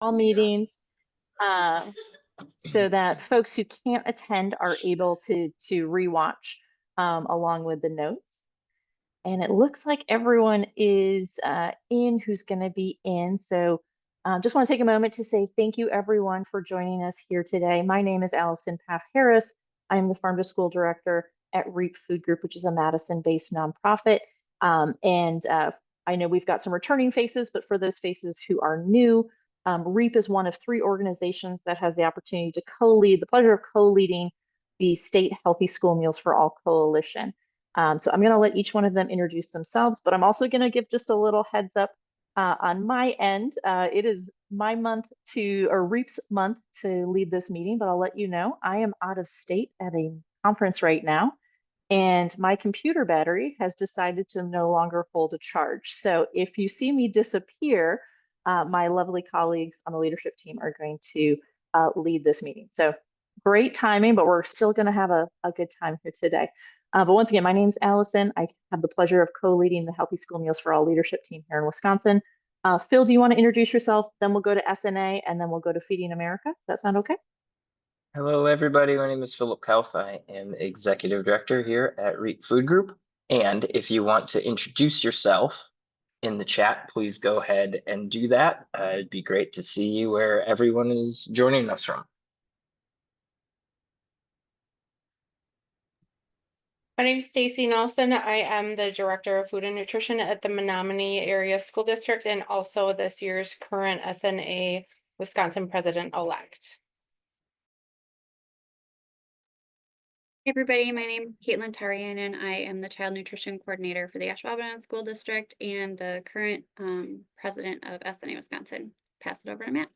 all meetings, um, so that folks who can't attend are able to rewatch along with the notes. And it looks like everyone is in who's going to be in. So just want to take a moment to say thank you, everyone, for joining us here today. My name is Allison Paff Harris. I'm the Farm to School Director at REAP Food Group, which is a Madison-based nonprofit. I know we've got some returning faces, but for those faces who are new, REAP is one of 3 organizations that has the opportunity to the pleasure of co-leading the State Healthy School Meals for All Coalition. So I'm going to let each one of them introduce themselves, but I'm also going to give just a little heads up on my end. It is my REAP's month to lead this meeting, but I'll let you know I am out of state at a conference right now, and my computer battery has decided to no longer hold a charge. So if you see me disappear, my lovely colleagues on the leadership team are going to lead this meeting. So great timing, but we're still going to have a good time here today. But once again, my name is Allison. I have the pleasure of co-leading the Healthy School Meals for All leadership team here in Wisconsin. Phil, do you want to introduce yourself? Then we'll go to SNA, and then we'll go to Feeding America. Does that sound okay? Hello, everybody. My name is Philip Kauf. I am Executive Director here at REAP Food Group. And if you want to introduce yourself in the chat, please go ahead and do that. It'd be great to see where everyone is joining us from. My name is Stacy Nelson. I am the Director of Food and Nutrition at the Menominee Area School District and also this year's current SNA Wisconsin President-elect. Hey everybody, my name is Caitlin Tarian and I am the Child Nutrition Coordinator for the Ashwaubenon School District and the current President of SNA Wisconsin. Pass it over to Matt.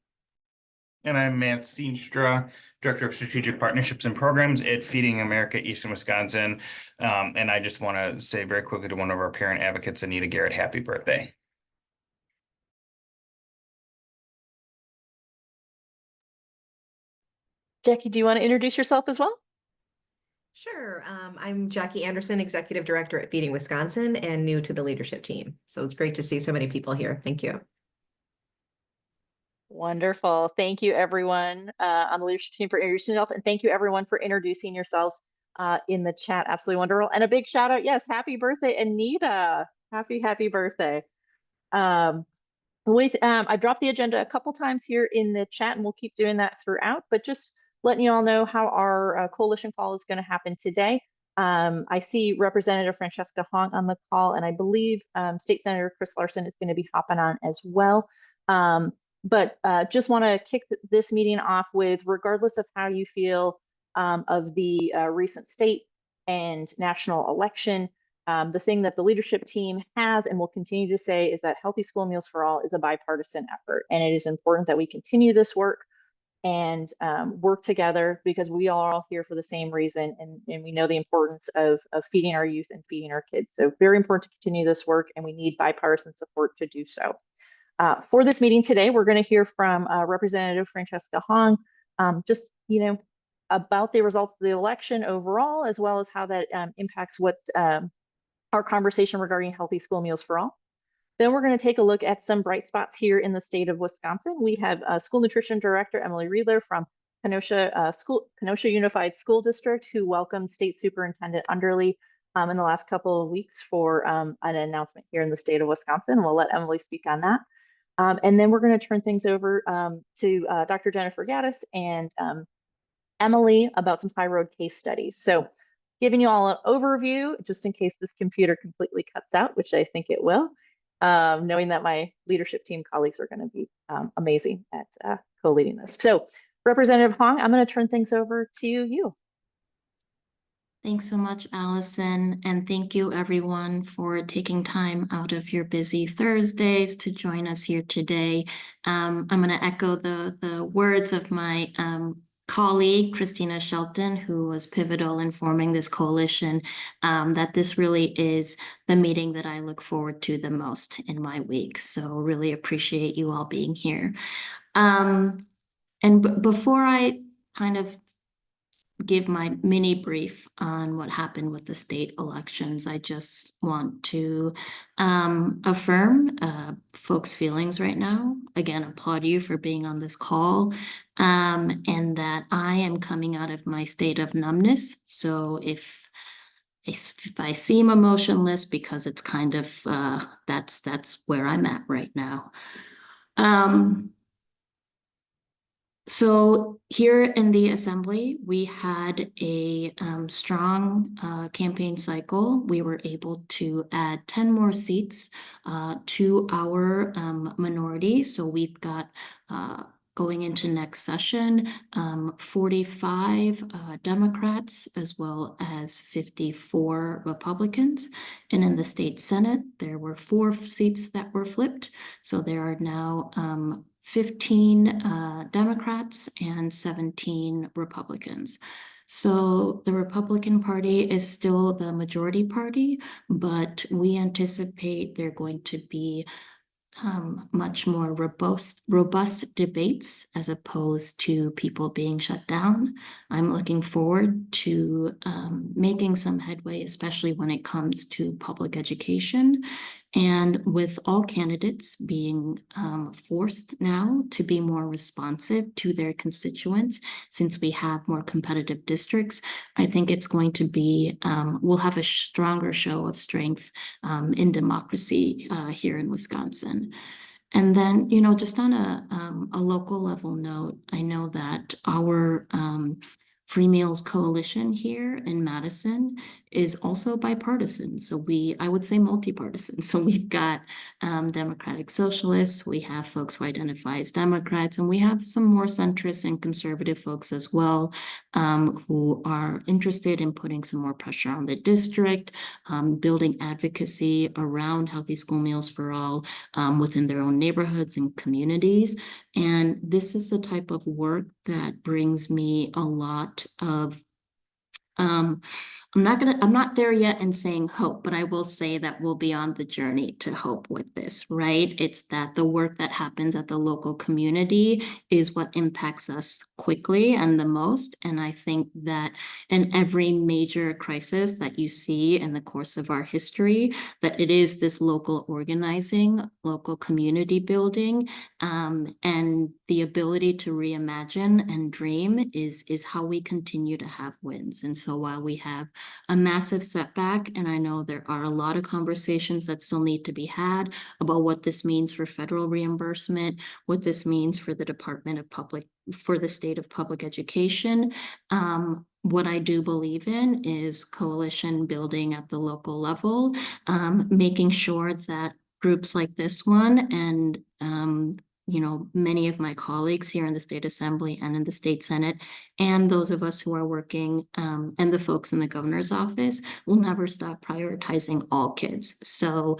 And I'm Matt Steenstra, Director of Strategic Partnerships and Programs at Feeding America Eastern Wisconsin. And I just want to say very quickly to one of our parent advocates, Anita Garrett, happy birthday. Jackie, do you want to introduce yourself as well? Sure. I'm Jackie Anderson, Executive Director at Feeding Wisconsin and new to the leadership team. So it's great to see so many people here. Thank you. Wonderful. Thank you, everyone on the leadership team for introducing yourself. And thank you, everyone, for introducing yourselves in the chat. Absolutely wonderful. And a big shout out. Yes, happy birthday, Anita. Happy birthday. I've dropped the agenda a couple times here in the chat, and we'll keep doing that throughout. But just letting you all know how our coalition call is going to happen today. I see Representative Francesca Hong on the call, and I believe State Senator Chris Larson is going to be hopping on as well. But just want to kick this meeting off with, regardless of how you feel of the recent state and national election, the thing that the leadership team has and will continue to say is that Healthy School Meals for All is a bipartisan effort. And it is important that we continue this work and work together, because we are all here for the same reason. And we know the importance of feeding our youth and feeding our kids. So very important to continue this work, and we need bipartisan support to do so. For this meeting today, we're going to hear from Representative Francesca Hong, just, about the results of the election overall, as well as how that impacts what our conversation regarding Healthy School Meals for All. Then we're going to take a look at some bright spots here in the state of Wisconsin. We have School Nutrition Director Emily Riedler from Kenosha Unified School District, who welcomed State Superintendent Underly in the last couple of weeks for an announcement here in the state of Wisconsin. We'll let Emily speak on that. And then we're going to turn things over to Dr. Jennifer Gaddis and Emily about some high road case studies. So giving you all an overview, just in case this computer completely cuts out, which I think it will, knowing that my leadership team colleagues are going to be amazing at co-leading this. So Representative Hong, I'm going to turn things over to you. Thanks so much, Allison, and thank you everyone for taking time out of your busy Thursdays to join us here today. I'm going to echo the words of my colleague, Christina Shelton, who was pivotal in forming this coalition, that this really is the meeting that I look forward to the most in my week. So really appreciate you all being here. And before I kind of give my mini brief on what happened with the state elections. I just want to affirm folks' feelings right now. Again, applaud you for being on this call, and that I am coming out of my state of numbness. So if I seem emotionless, because it's kind of that's where I'm at right now. So here in the assembly, we had a strong campaign cycle. We were able to add 10 more seats to our minority. So we've got going into next session, 45 Democrats as well as 54 Republicans. And in the state Senate, there were 4 seats that were flipped. So there are now 15 Democrats and 17 Republicans. So the Republican Party is still the majority party, but we anticipate they're going to be much more robust debates as opposed to people being shut down. I'm looking forward to making some headway, especially when it comes to public education. And with all candidates being forced now to be more responsive to their constituents, since we have more competitive districts, I think it's going to be, we'll have a stronger show of strength in democracy here in Wisconsin. And then, you know, just on a local level note, I know that our Free Meals Coalition here in Madison is also bipartisan. So I would say multi-partisan. So we've got Democratic Socialists, we have folks who identify as Democrats, and we have some more centrist and conservative folks as well who are interested in putting some more pressure on the district, building advocacy around healthy school meals for all within their own neighborhoods and communities. And this is the type of work that brings me a lot of I'm not there yet in saying hope, but I will say that we'll be on the journey to hope with this, right? It's that the work that happens at the local community is what impacts us quickly and the most. And I think that in every major crisis that you see in the course of our history, that it is this local organizing, local community building, and the ability to reimagine and dream is how we continue to have wins. And so while we have a massive setback, and I know there are a lot of conversations that still need to be had about what this means for federal reimbursement, what this means for the for the state of public education. What I do believe in is coalition building at the local level, making sure that groups like this one and you know, many of my colleagues here in the state assembly and in the state senate, and those of us who are working and the folks in the governor's office will never stop prioritizing all kids. So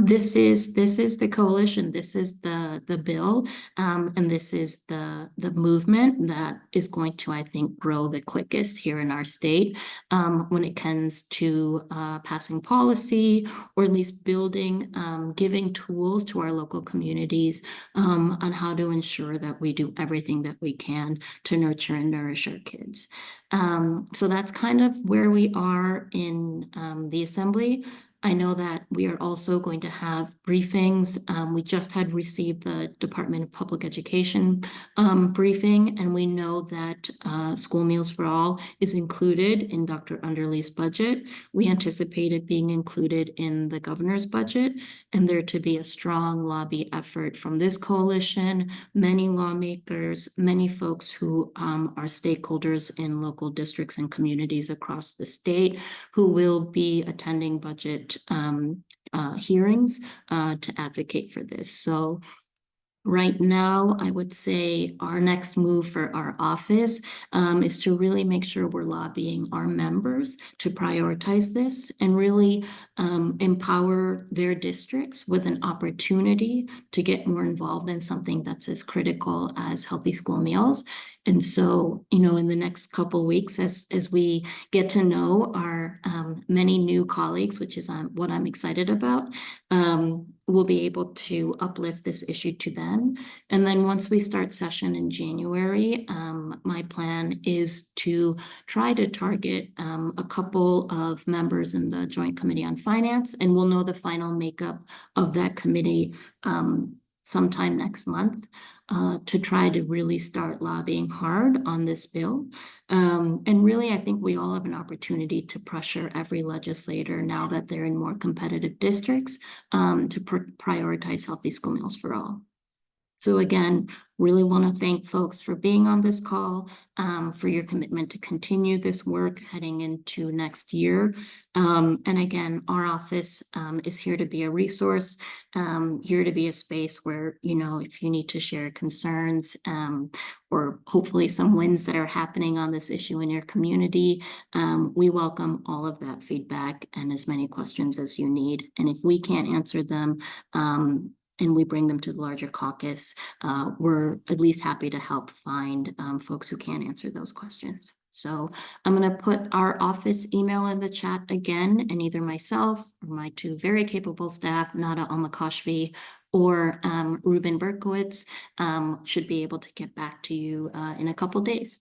this is the coalition, this is the bill, and this is the movement that is going to, I think, grow the quickest here in our state when it comes to passing policy, or at least building, giving tools to our local communities on how to ensure that we do everything that we can to nurture and nourish our kids. So that's kind of where we are in the assembly. I know that we are also going to have briefings. We just had received the Department of Public Education briefing, and we know that School Meals for All is included in Dr. Underley's budget. We anticipate it being included in the governor's budget, and there to be a strong lobby effort from this coalition, many lawmakers, many folks who are stakeholders in local districts and communities across the state who will be attending budget hearings to advocate for this. So right now, I would say our next move for our office is to really make sure we're lobbying our members to prioritize this and really empower their districts with an opportunity to get more involved in something that's as critical as healthy school meals. And so, you know, in the next couple weeks, as we get to know our many new colleagues, which is what I'm excited about, we'll be able to uplift this issue to them. And then once we start session in January, my plan is to try to target a couple of members in the Joint Committee on Finance, and we'll know the final makeup of that committee sometime next month, to try to really start lobbying hard on this bill. And really, I think we all have an opportunity to pressure every legislator now that they're in more competitive districts, to prioritize healthy school meals for all. So again, really want to thank folks for being on this call, for your commitment to continue this work heading into next year. And again, our office is here to be a resource, here to be a space where, you know, if you need to share concerns, or hopefully some wins that are happening on this issue in your community, we welcome all of that feedback and as many questions as you need. And if we can't answer them, and we bring them to the larger caucus, we're at least happy to help find folks who can answer those questions. So I'm going to put our office email in the chat again, and either myself or my two very capable staff, Nada Almakashvi or Ruben Berkowitz, should be able to get back to you in a couple days.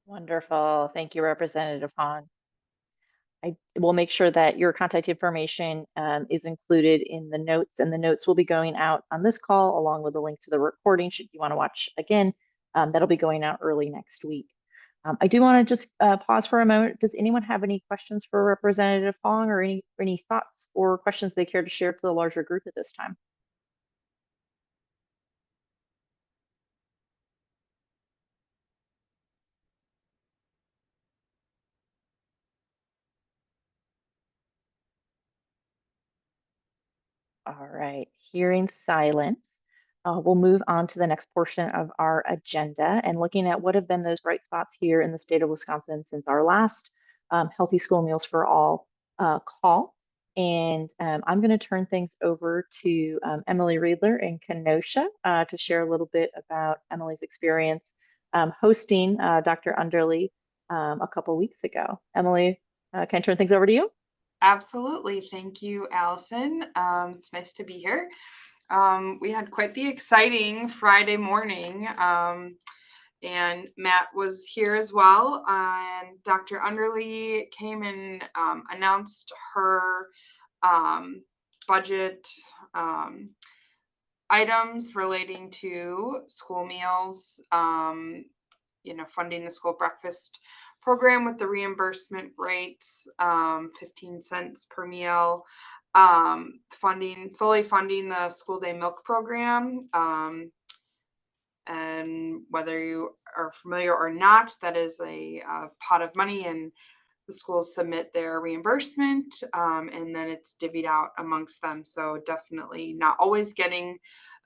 Wonderful. Thank you, Representative Hahn. I will make sure that your contact information is included in the notes, and the notes will be going out on this call along with a link to the recording should you want to watch again. That'll be going out early next week. I do want to just pause for a moment. Does anyone have any questions for Representative Hong, or any thoughts or questions they care to share to the larger group at this time? All right, hearing silence, we'll move on to the next portion of our agenda and looking at what have been those bright spots here in the state of Wisconsin since our last Healthy School Meals for All call. And I'm going to turn things over to Emily Riedler in Kenosha to share a little bit about Emily's experience hosting Dr. Underly a couple weeks ago. Emily, can I turn things over to you? Absolutely. Thank you, Allison. It's nice to be here. We had quite the exciting Friday morning, and Matt was here as well. And Dr. Underly came and announced her budget items relating to school meals, funding the school breakfast program with the reimbursement rates, 15 cents per meal, fully funding the school day milk program. And whether you are familiar or not, that is a pot of money, and the schools submit their reimbursement, and then it's divvied out amongst them. So definitely not always getting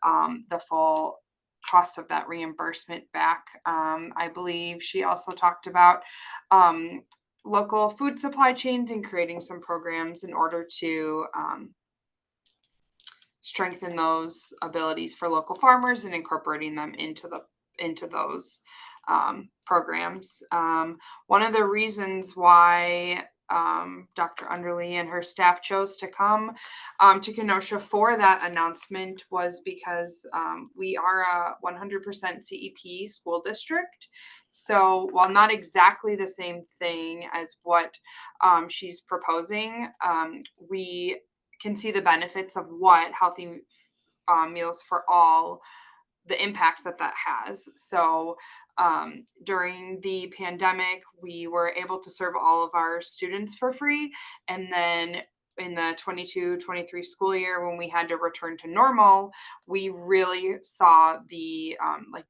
the full cost of that reimbursement back. I believe she also talked about local food supply chains and creating some programs in order to strengthen those abilities for local farmers and incorporating them into those programs. One of the reasons why Dr. Underly and her staff chose to come to Kenosha for that announcement was because we are a 100% CEP school district. So while not exactly the same thing as what she's proposing, we can see the benefits of what healthy meals for all, the impact that has. So during the pandemic, we were able to serve all of our students for free. And then in the 22-23 school year, when we had to return to normal, we really saw the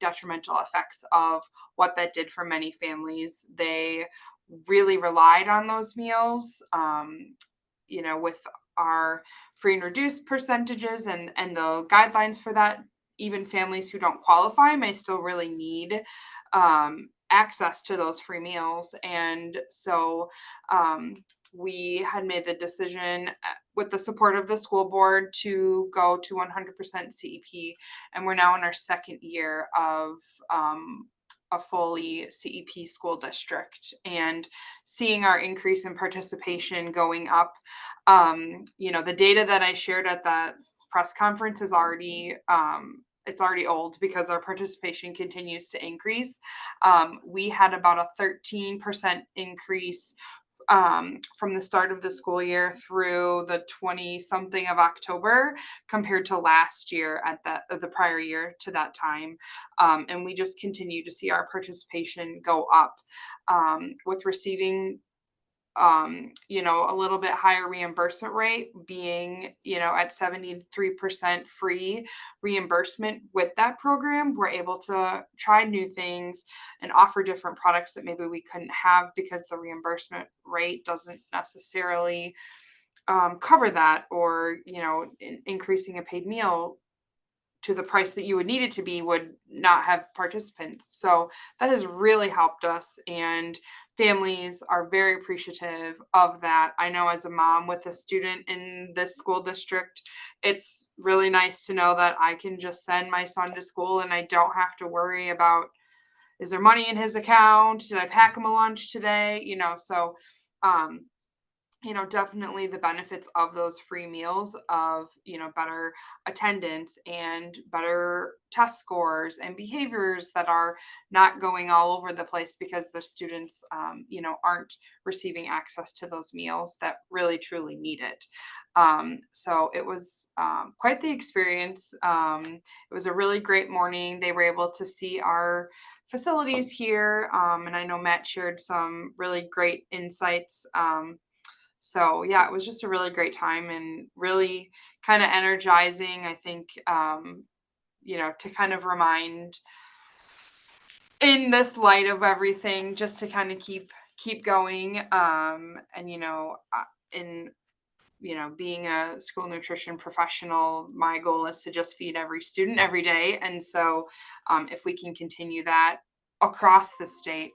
detrimental effects of what that did for many families. They really relied on those meals, with our free and reduced percentages and the guidelines for that. Even families who don't qualify may still really need access to those free meals. And so we had made the decision with the support of the school board to go to 100% CEP. And we're now in our second year of a fully CEP school district, and seeing our increase in participation going up. You know, the data that I shared at that press conference is already it's already old because our participation continues to increase. We had about a 13% increase from the start of the school year through the 20 something of October compared to last year at the prior year to that time. And we just continue to see our participation go up with receiving you know, a little bit higher reimbursement rate, being, you know, at 73% free reimbursement with that program. We're able to try new things and offer different products that maybe we couldn't have because the reimbursement rate doesn't necessarily cover that, or, you know, increasing a paid meal to the price that you would need it to be would not have participants. So that has really helped us, and families are very appreciative of that. I know as a mom with a student in this school district, it's really nice to know that I can just send my son to school and I don't have to worry about, is there money in his account? Did I pack him a lunch today? You know, so you know, definitely the benefits of those free meals, of, you know, better attendance and better test scores and behaviors that are not going all over the place because the students, you know, aren't receiving access to those meals that really truly need it. So it was quite the experience. It was a really great morning. They were able to see our facilities here. And I know Matt shared some really great insights. So yeah, it was just a really great time and really kind of energizing, I think, you know, to kind of remind in this light of everything, just to kind of keep going. And, you know, in, you know, being a school nutrition professional, my goal is to just feed every student every day. And so if we can continue that across the state,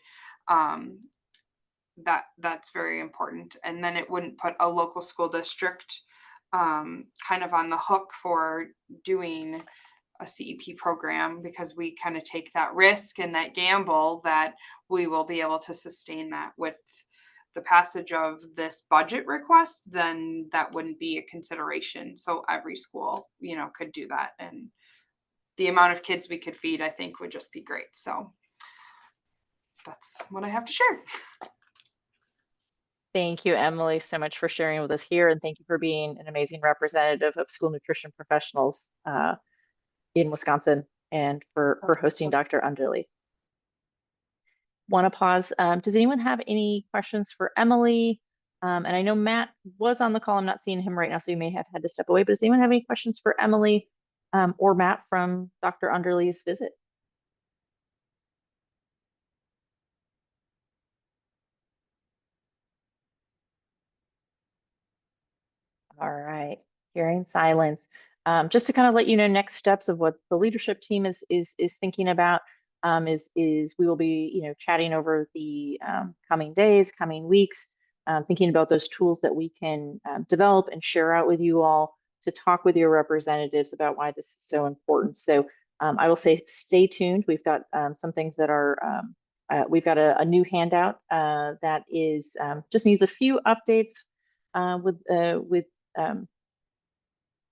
that's very important. And then it wouldn't put a local school district kind of on the hook for doing a CEP program, because we kind of take that risk and that gamble that we will be able to sustain that. With the passage of this budget request, then that wouldn't be a consideration. So every school, you know, could do that, and the amount of kids we could feed, I think, would just be great. So that's what I have to share. Thank you, Emily, so much for sharing with us here, and thank you for being an amazing representative of school nutrition professionals in Wisconsin, and for hosting Dr. Underly. Want to pause. Does anyone have any questions for Emily? And I know Matt was on the call. I'm not seeing him right now, so he may have had to step away. But does anyone have any questions for Emily or Matt from Dr. Underly's visit? All right, hearing silence. Just to kind of let you know, next steps of what the leadership team is thinking about is we will be, you know, chatting over the coming days, coming weeks, thinking about those tools that we can develop and share out with you all to talk with your representatives about why this is so important. So I will say, stay tuned. We've got some things that are we've got a new handout that is just needs a few updates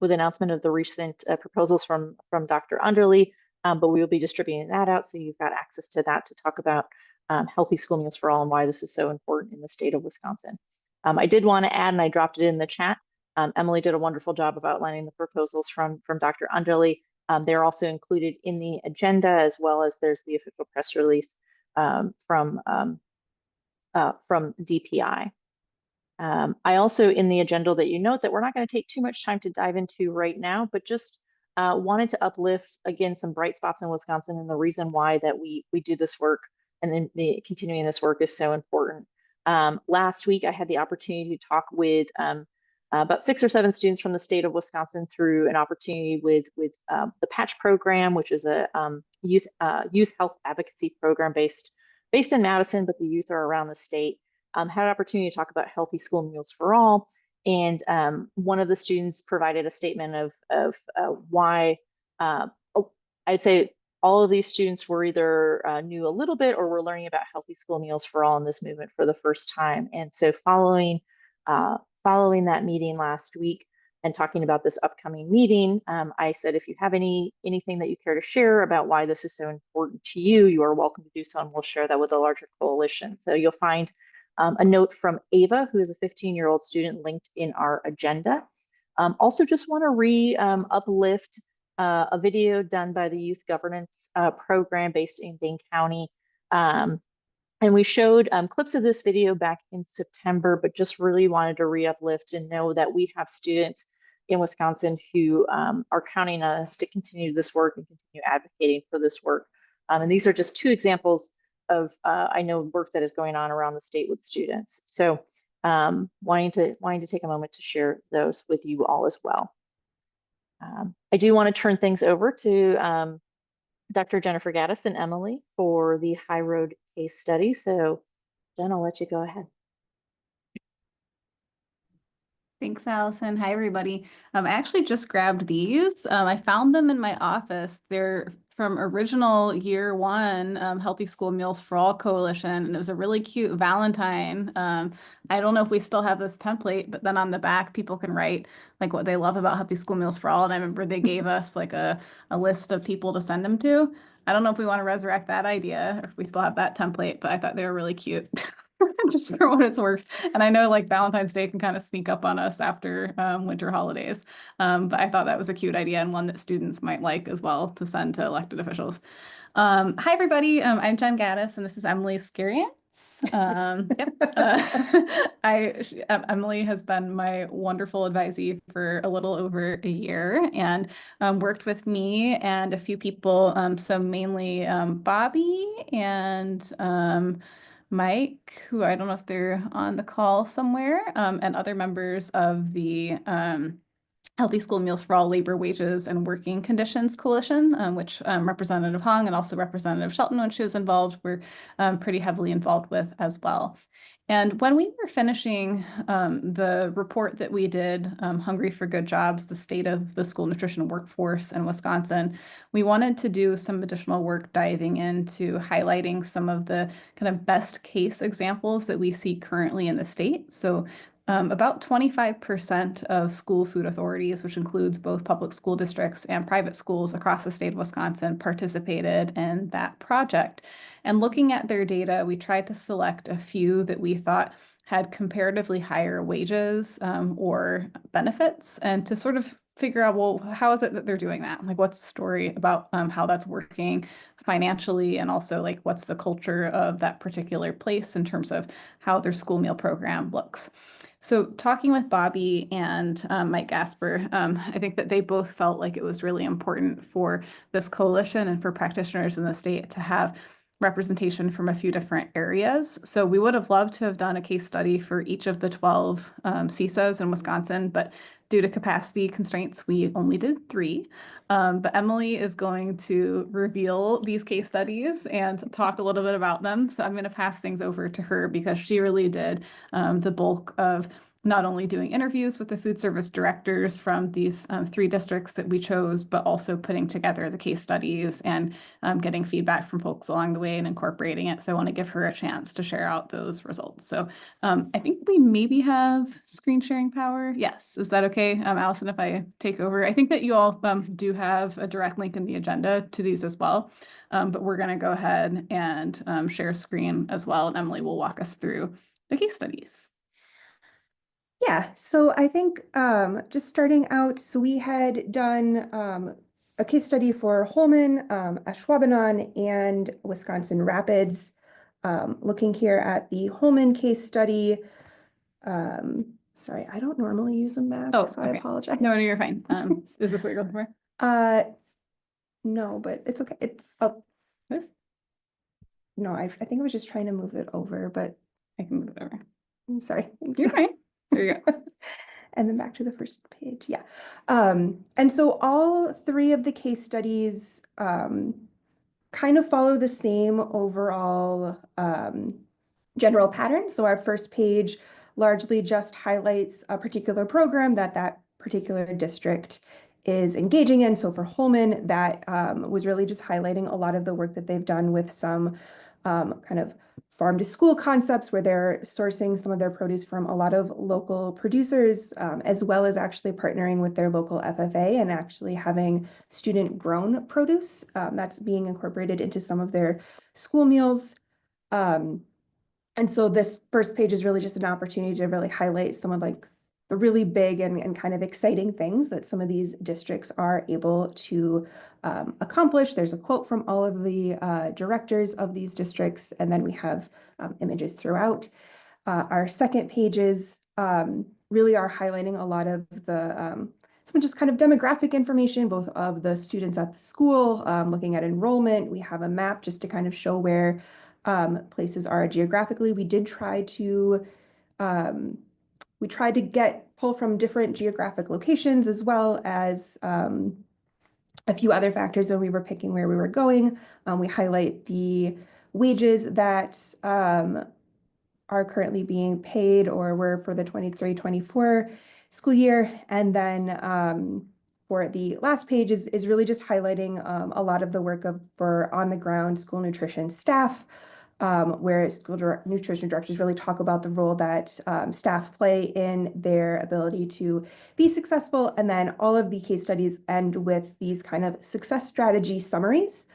with announcement of the recent proposals from Dr. Underly, but we will be distributing that out, so you've got access to that to talk about healthy school meals for all and why this is so important in the state of Wisconsin. I did want to add, and I dropped it in the chat, Emily did a wonderful job of outlining the proposals from Dr. Underly. They're also included in the agenda, as well as there's the official press release from DPI. I also, in the agenda that you note that we're not going to take too much time to dive into right now, but just wanted to uplift, again, some bright spots in Wisconsin and the reason why that we do this work, and then the continuing this work is so important. Last week, I had the opportunity to talk with about 6 or 7 students from the state of Wisconsin through an opportunity with the Patch program, which is a youth health advocacy program based in Madison, but the youth are around the state. Had an opportunity to talk about healthy school meals for all. And one of the students provided a statement of why, I'd say all of these students were either knew a little bit or were learning about healthy school meals for all in this movement for the first time. And so following that meeting last week and talking about this upcoming meeting, I said, if you have anything that you care to share about why this is so important to you, you are welcome to do so, and we'll share that with the larger coalition. So you'll find a note from Ava, who is a 15-year-old student, linked in our agenda. Also, just want to uplift a video done by the Youth Governance Program based in Dane County. And we showed clips of this video back in September, but just really wanted to re-uplift and know that we have students in Wisconsin who are counting on us to continue this work and continue advocating for this work. And these are just 2 examples of, I know, work that is going on around the state with students. So wanting to take a moment to share those with you all as well. I do want to turn things over to Dr. Jennifer Gaddis and Emily for the High Road case study. So Jen, I'll let you go ahead. Thanks, Allison. Hi, everybody. I actually just grabbed these. I found them in my office. They're from original year 1 Healthy School Meals for All Coalition, and it was a really cute Valentine. I don't know if we still have this template, but then on the back, people can write like what they love about Healthy School Meals for All. And I remember they gave us like a list of people to send them to. I don't know if we want to resurrect that idea or if we still have that template, but I thought they were really cute. Just for what it's worth. And I know like Valentine's Day can kind of sneak up on us after winter holidays. But I thought that was a cute idea and one that students might like as well to send to elected officials. Hi, everybody. I'm Jen Gaddis, and this is Emily Skarian. Emily has been my wonderful advisee for a little over a year and worked with me and a few people, so mainly Bobby and Mike, who I don't know if they're on the call somewhere, and other members of the Healthy School Meals for All Labor, Wages, and Working Conditions Coalition, which Representative Hong and also Representative Shelton, when she was involved, were pretty heavily involved with as well. And when we were finishing the report that we did, Hungry for Good Jobs, the state of the school nutrition workforce in Wisconsin, we wanted to do some additional work diving into highlighting some of the kind of best case examples that we see currently in the state. So about 25% of school food authorities, which includes both public school districts and private schools across the state of Wisconsin, participated in that project. And looking at their data, we tried to select a few that we thought had comparatively higher wages or benefits, and to sort of figure out, well, how is it that they're doing that? Like, what's the story about how that's working financially, and also like what's the culture of that particular place in terms of how their school meal program looks. So talking with Bobby and Mike Gasper, I think that they both felt like it was really important for this coalition and for practitioners in the state to have representation from a few different areas. So we would have loved to have done a case study for each of the 12 CISAs in Wisconsin, but due to capacity constraints, we only did 3. But Emily is going to reveal these case studies and talk a little bit about them. So I'm going to pass things over to her because she really did the bulk of not only doing interviews with the food service directors from these 3 districts that we chose, but also putting together the case studies and getting feedback from folks along the way and incorporating it. So I want to give her a chance to share out those results. So I think we maybe have screen sharing power. Yes, is that okay, Allison, if I take over? I think that you all do have a direct link in the agenda to these as well, but we're going to go ahead and share screen as well, and Emily will walk us through the case studies. Yeah, so I think just starting out, so we had done a case study for Holmen, Ashwaubenon, and Wisconsin Rapids. Looking here at the Holmen case study, sorry, I don't normally use a map, so I apologize. No, you're fine. Is this what you're looking for? No, but it's okay. This? No, I think I was just trying to move it over, but I can move it over. I'm sorry. You're fine. There you go. And then back to the first page. Yeah. And so all 3 of the case studies kind of follow the same overall general pattern. So our first page largely just highlights a particular program that particular district is engaging in. So for Holman, that was really just highlighting a lot of the work that they've done with some kind of farm to school concepts where they're sourcing some of their produce from a lot of local producers, as well as actually partnering with their local FFA and actually having student grown produce that's being incorporated into some of their school meals. And so this first page is really just an opportunity to really highlight some of like the really big and kind of exciting things that some of these districts are able to accomplish. There's a quote from all of the directors of these districts, and then we have images throughout. Our second pages really are highlighting a lot of the some just kind of demographic information, both of the students at the school, looking at enrollment. We have a map just to kind of show where places are geographically. We did try to pull from different geographic locations as well as a few other factors when we were picking where we were going. We highlight the wages that are currently being paid or were for the 23-24 school year. And then for the last page is really just highlighting a lot of the work for on the ground school nutrition staff, where nutrition directors really talk about the role that staff play in their ability to be successful. And then all of the case studies end with these kind of success strategy summaries.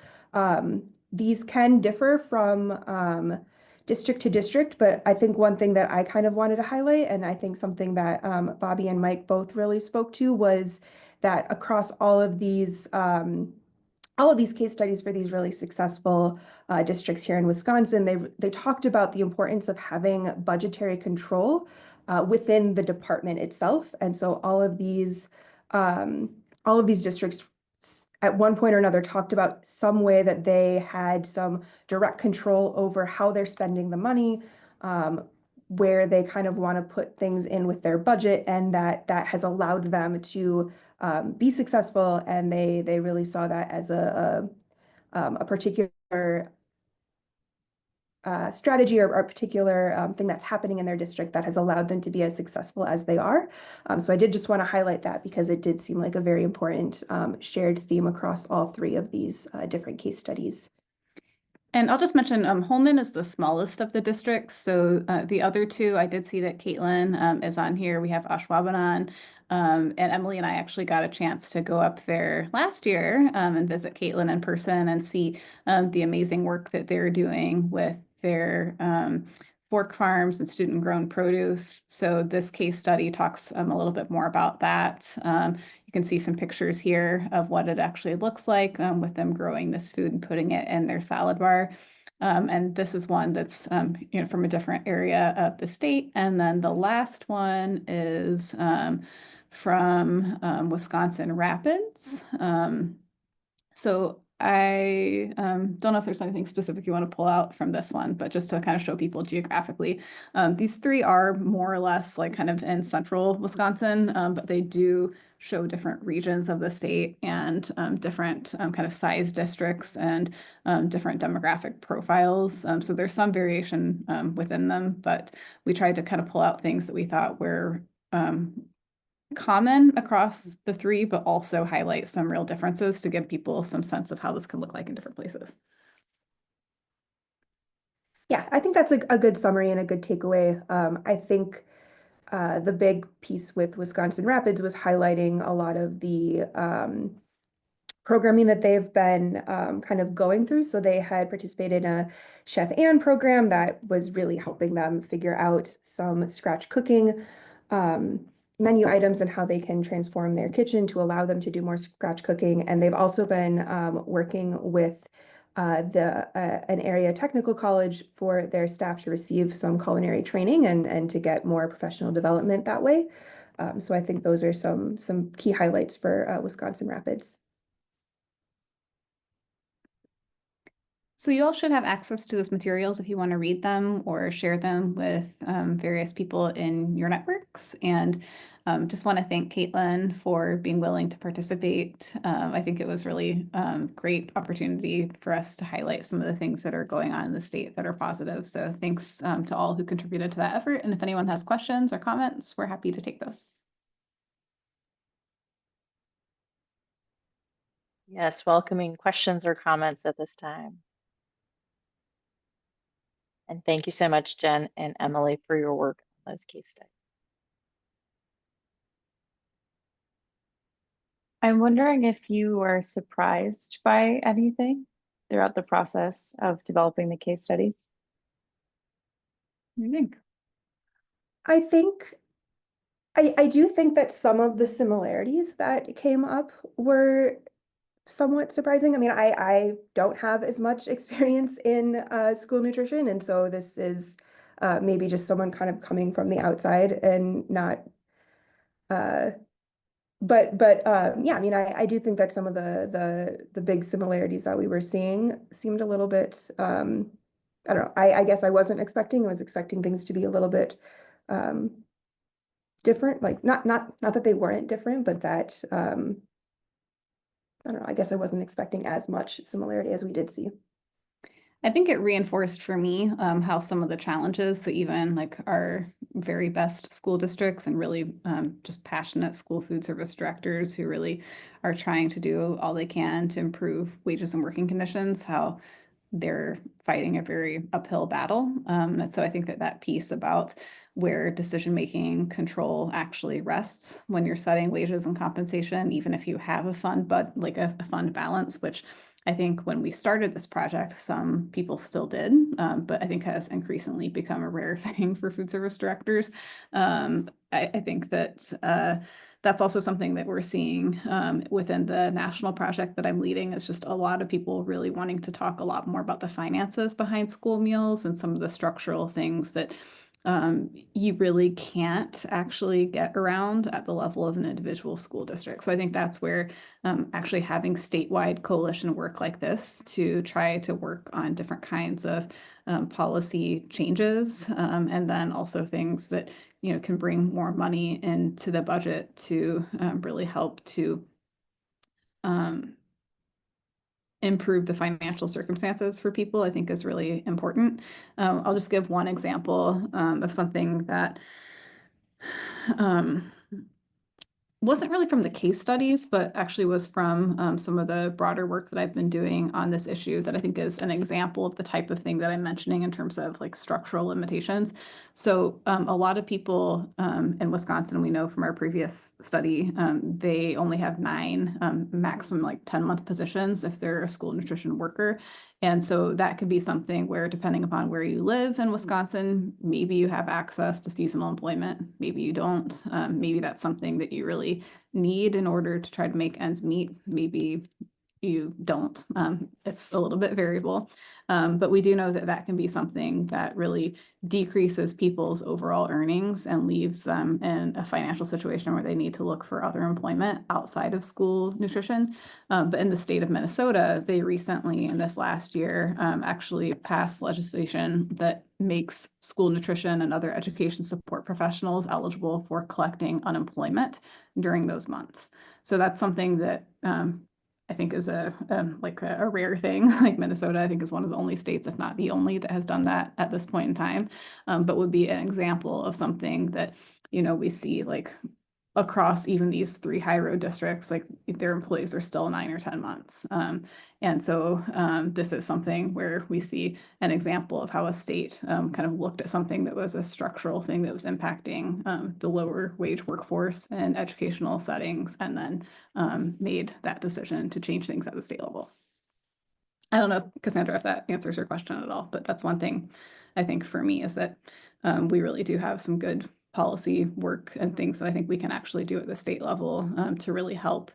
These can differ from district to district, but I think one thing that I kind of wanted to highlight, and I think something that Bobby and Mike both really spoke to, was that across all of these case studies for these really successful districts here in Wisconsin, they talked about the importance of having budgetary control within the department itself. And so all of these districts at one point or another talked about some way that they had some direct control over how they're spending the money, where they kind of want to put things in with their budget, and that has allowed them to be successful. And they really saw that as a particular strategy or a particular thing that's happening in their district that has allowed them to be as successful as they are. So I did just want to highlight that because it did seem like a very important shared theme across all three of these different case studies. And I'll just mention Holman is the smallest of the districts. So the other two, I did see that Caitlin is on here. We have Ashwaubenon. And Emily and I actually got a chance to go up there last year and visit Caitlin in person and see the amazing work that they're doing with their fork farms and student grown produce. So this case study talks a little bit more about that. You can see some pictures here of what it actually looks like with them growing this food and putting it in their salad bar. And this is one that's from a different area of the state. And then the last one is from Wisconsin Rapids. So I don't know if there's anything specific you want to pull out from this one, but just to kind of show people geographically, these three are more or less like kind of in central Wisconsin, but they do show different regions of the state and different kind of size districts and different demographic profiles. So there's some variation within them, but we tried to kind of pull out things that we thought were common across the three, but also highlight some real differences to give people some sense of how this could look like in different places. Yeah, I think that's a good summary and a good takeaway. I think the big piece with Wisconsin Rapids was highlighting a lot of the programming that they've been kind of going through. So they had participated in a Chef Ann program that was really helping them figure out some scratch cooking menu items and how they can transform their kitchen to allow them to do more scratch cooking. And they've also been working with an area technical college for their staff to receive some culinary training and to get more professional development that way. So I think those are some key highlights for Wisconsin Rapids. So you all should have access to those materials if you want to read them or share them with various people in your networks. And just want to thank Caitlin for being willing to participate. I think it was really great opportunity for us to highlight some of the things that are going on in the state that are positive. So thanks to all who contributed to that effort. And if anyone has questions or comments, we're happy to take those. Yes, welcoming questions or comments at this time. And thank you so much, Jen and Emily, for your work on those case studies. I'm wondering if you were surprised by anything throughout the process of developing the case studies. What do you think? I do think that some of the similarities that came up were somewhat surprising. I mean, I don't have as much experience in school nutrition, and so this is maybe just someone kind of coming from the outside and not uh but yeah, I mean, I do think that some of the big similarities that we were seeing seemed a little bit I don't know, I guess I was expecting things to be a little bit um different, like not that they weren't different, but that I don't know, I guess I wasn't expecting as much similarity as we did see. I think it reinforced for me how some of the challenges that even like our very best school districts and really just passionate school food service directors who really are trying to do all they can to improve wages and working conditions, how they're fighting a very uphill battle. And so I think that that piece about where decision-making control actually rests when you're setting wages and compensation, even if you have a fund, but like a fund balance, which I think when we started this project, some people still did, but I think has increasingly become a rare thing for food service directors. I think that that's also something that we're seeing within the national project that I'm leading is just a lot of people really wanting to talk a lot more about the finances behind school meals and some of the structural things that you really can't actually get around at the level of an individual school district. So I think that's where actually having statewide coalition work like this to try to work on different kinds of policy changes and then also things that can bring more money into the budget to really help to improve the financial circumstances for people, I think is really important. I'll just give one example of something that wasn't really from the case studies, but actually was from some of the broader work that I've been doing on this issue that I think is an example of the type of thing that I'm mentioning in terms of like structural limitations. So a lot of people in Wisconsin, we know from our previous study, they only have 9 maximum like 10-month positions if they're a school nutrition worker. And so that could be something where, depending upon where you live in Wisconsin, maybe you have access to seasonal employment, maybe you don't. Maybe that's something that you really need in order to try to make ends meet. Maybe you don't. It's a little bit variable. But we do know that that can be something that really decreases people's overall earnings and leaves them in a financial situation where they need to look for other employment outside of school nutrition. But in the state of Minnesota, they recently, in this last year, actually passed legislation that makes school nutrition and other education support professionals eligible for collecting unemployment during those months. So that's something that I think is a rare thing. Like Minnesota, I think is one of the only states, if not the only, that has done that at this point in time. But would be an example of something that we see like across even these 3 high road districts, like their employees are still 9 or 10 months. And so this is something where we see an example of how a state kind of looked at something that was a structural thing that was impacting the lower wage workforce and educational settings, and then made that decision to change things at the state level. I don't know, Cassandra, if that answers your question at all, but that's one thing I think for me is that we really do have some good policy work and things that I think we can actually do at the state level to really help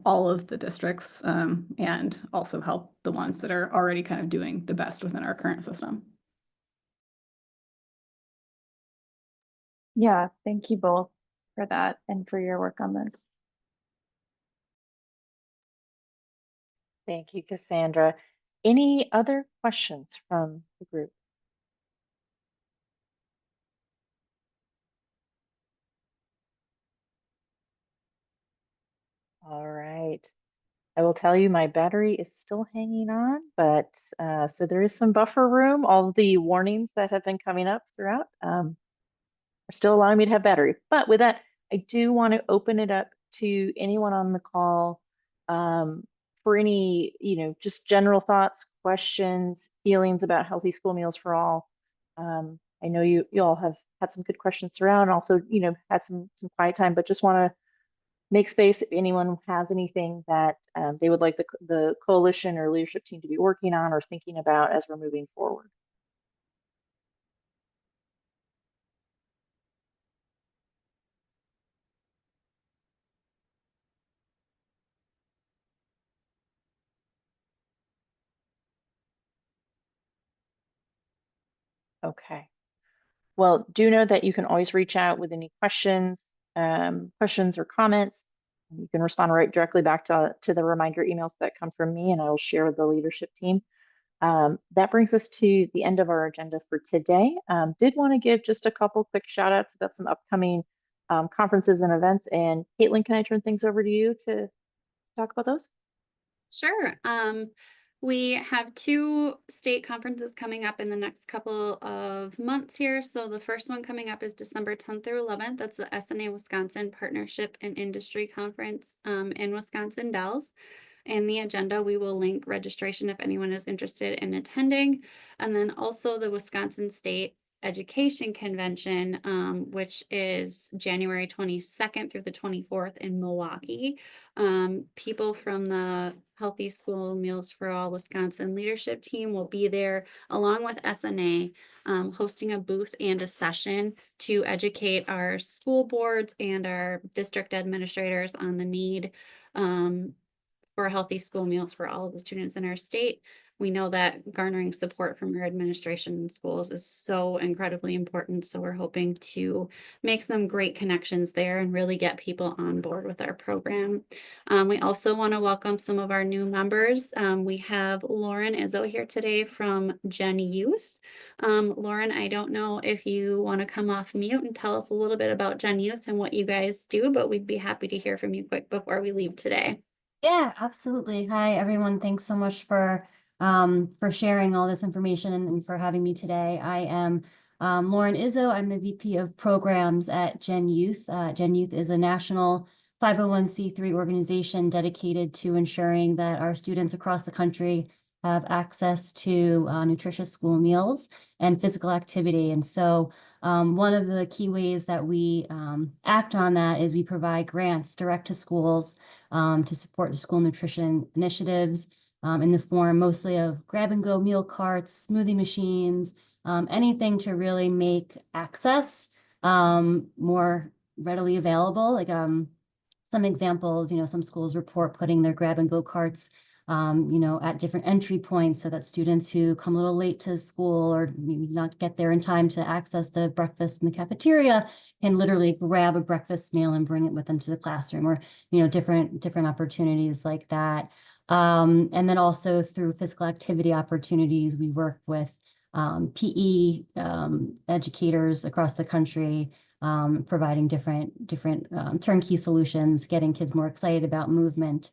all of the districts and also help the ones that are already kind of doing the best within our current system. Yeah, thank you both for that and for your work on this. Thank you, Cassandra. Any other questions from the group? All right. I will tell you my battery is still hanging on, but so there is some buffer room. All the warnings that have been coming up throughout are still allowing me to have battery. But with that, I do want to open it up to anyone on the call for any, just general thoughts, questions, feelings about healthy school meals for all. I know you all have had some good questions throughout, and also, had some quiet time, but just want to make space if anyone has anything that they would like the coalition or leadership team to be working on or thinking about as we're moving forward. Okay. Well, do know that you can always reach out with any questions or comments. You can respond right directly back to the reminder emails that come from me, and I will share with the leadership team. That brings us to the end of our agenda for today. Did want to give just a couple quick shout outs about some upcoming conferences and events. And Caitlin, can I turn things over to you to talk about those? Sure. We have 2 state conferences coming up in the next couple of months here. So the first one coming up is December 10th through 11th. That's the SNA Wisconsin Partnership and Industry Conference in Wisconsin Dells. In the agenda, we will link registration if anyone is interested in attending. And then also the Wisconsin State Education Convention, which is January 22nd through the 24th in Milwaukee. People from the Healthy School Meals for All Wisconsin leadership team will be there along with SNA, hosting a booth and a session to educate our school boards and our district administrators on the need for healthy school meals for all of the students in our state. We know that garnering support from our administration and schools is so incredibly important. So we're hoping to make some great connections there and really get people on board with our program. We also want to welcome some of our new members. We have Lauren Izzo here today from Gen Youth. Lauren, I don't know if you want to come off mute and tell us a little bit about Gen Youth and what you guys do, but we'd be happy to hear from you quick before we leave today. Yeah, absolutely. Hi, everyone. Thanks so much for sharing all this information and for having me today. I am Lauren Izzo. I'm the VP of Programs at Gen Youth. Gen Youth is a national 501c3 organization dedicated to ensuring that our students across the country have access to nutritious school meals and physical activity. And so one of the key ways that we act on that is we provide grants direct to schools to support the school nutrition initiatives in the form mostly of grab-and-go meal carts, smoothie machines, anything to really make access more readily available. Like some examples, some schools report putting their grab-and-go carts at different entry points so that students who come a little late to school or maybe not get there in time to access the breakfast in the cafeteria can literally grab a breakfast meal and bring it with them to the classroom, or, different opportunities like that. And then also through physical activity opportunities, we work with PE educators across the country, providing different turnkey solutions, getting kids more excited about movement.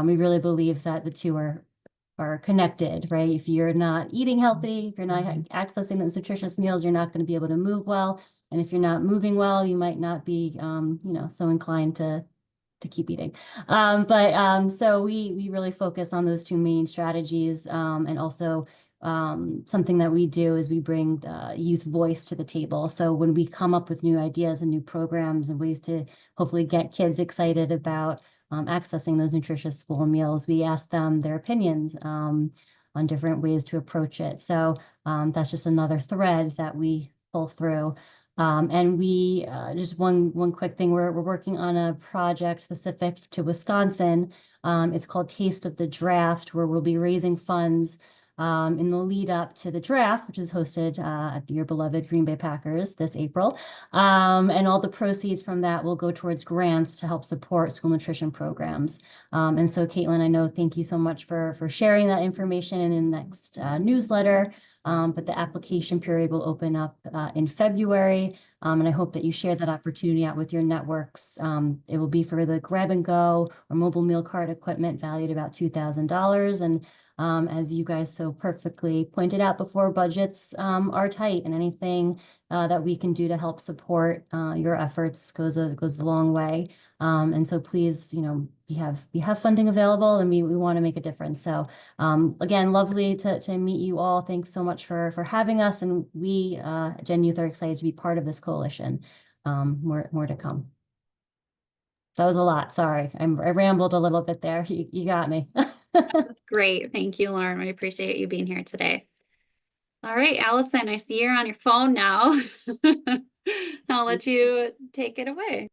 We really believe that the two are connected, right? If you're not eating healthy, if you're not accessing those nutritious meals, you're not going to be able to move well. And if you're not moving well, you might not be, so inclined to keep eating. So we really focus on those 2 main strategies. And also something that we do is we bring youth voice to the table. So when we come up with new ideas and new programs and ways to hopefully get kids excited about accessing those nutritious school meals, we ask them their opinions on different ways to approach it. So that's just another thread that we pull through. And we just one quick thing, we're working on a project specific to Wisconsin. It's called Taste of the Draft, where we'll be raising funds in the lead up to the draft, which is hosted at your beloved Green Bay Packers this April. And all the proceeds from that will go towards grants to help support school nutrition programs. And so, Caitlin, I know, thank you so much for sharing that information in the next newsletter. But the application period will open up in February. And I hope that you share that opportunity out with your networks. It will be for the grab and go or mobile meal cart equipment valued about $2,000. And as you guys so perfectly pointed out before, budgets are tight, and anything that we can do to help support your efforts goes a long way. And so please, we have funding available, and we want to make a difference. So again, lovely to meet you all. Thanks so much for having us, and we Gen Youth are excited to be part of this coalition. More to come. That was a lot. Sorry, I rambled a little bit there. You got me. That's great. Thank you, Lauren. We appreciate you being here today. All right, Allison, I see you're on your phone now. I'll let you take it away.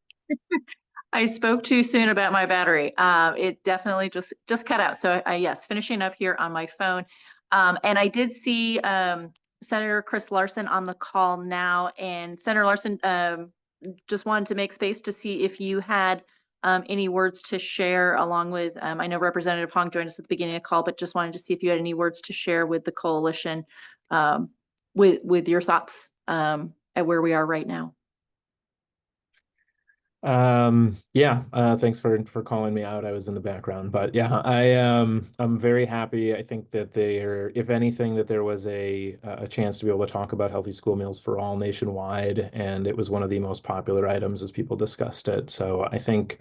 I spoke too soon about my battery. It definitely just cut out. So yes, finishing up here on my phone. And I did see Senator Chris Larson on the call now. And Senator Larson, just wanted to make space to see if you had any words to share along with, I know Representative Hong joined us at the beginning of the call, but just wanted to see if you had any words to share with the coalition with your thoughts at where we are right now. Thanks for calling me out. I was in the background, but yeah, I'm very happy. I think that if anything, that there was a chance to be able to talk about healthy school meals for all nationwide, and it was one of the most popular items as people discussed it. So I think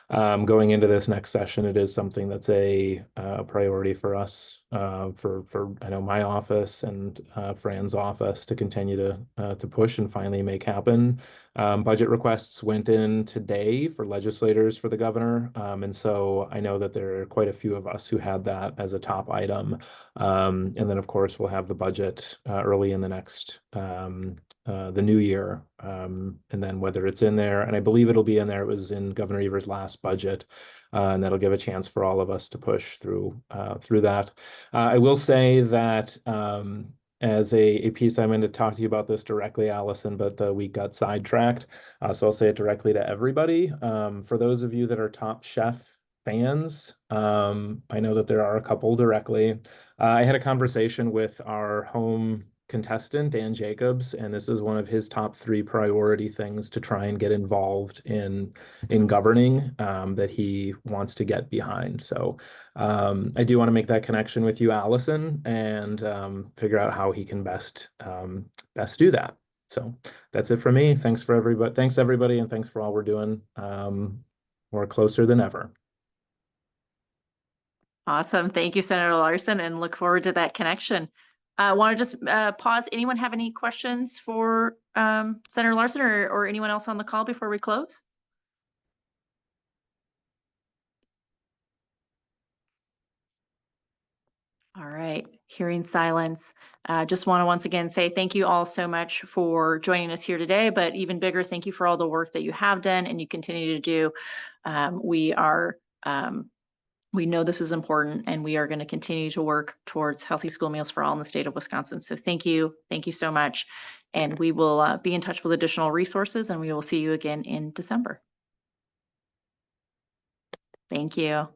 going into this next session, it is something that's a priority for us, for I know my office and Fran's office to continue to push and finally make happen. Budget requests went in today for legislators for the governor, and so I know that there are quite a few of us who had that as a top item. And then, of course, we'll have the budget early in the next the new year, and then whether it's in there, and I believe it'll be in there. It was in Governor Evers' last budget, and that'll give a chance for all of us to push through that. I will say that as a piece, I'm going to talk to you about this directly, Allison, but we got sidetracked, so I'll say it directly to everybody. For those of you that are Top Chef fans, I know that there are a couple directly. I had a conversation with our home contestant, Dan Jacobs, and this is one of his top 3 priority things to try and get involved in governing, that he wants to get behind. So I do want to make that connection with you, Allison, and figure out how he can best do that. So that's it for me. Thanks everybody, and thanks for all we're doing. We're closer than ever. Awesome. Thank you, Senator Larson, and look forward to that connection. I want to just pause. Anyone have any questions for Senator Larson or anyone else on the call before we close? All right, hearing silence. Just want to once again say thank you all so much for joining us here today, but even bigger, thank you for all the work that you have done and you continue to do. We know this is important, and we are going to continue to work towards healthy school meals for all in the state of Wisconsin. So thank you so much. And we will be in touch with additional resources, and we will see you again in December. Thank you.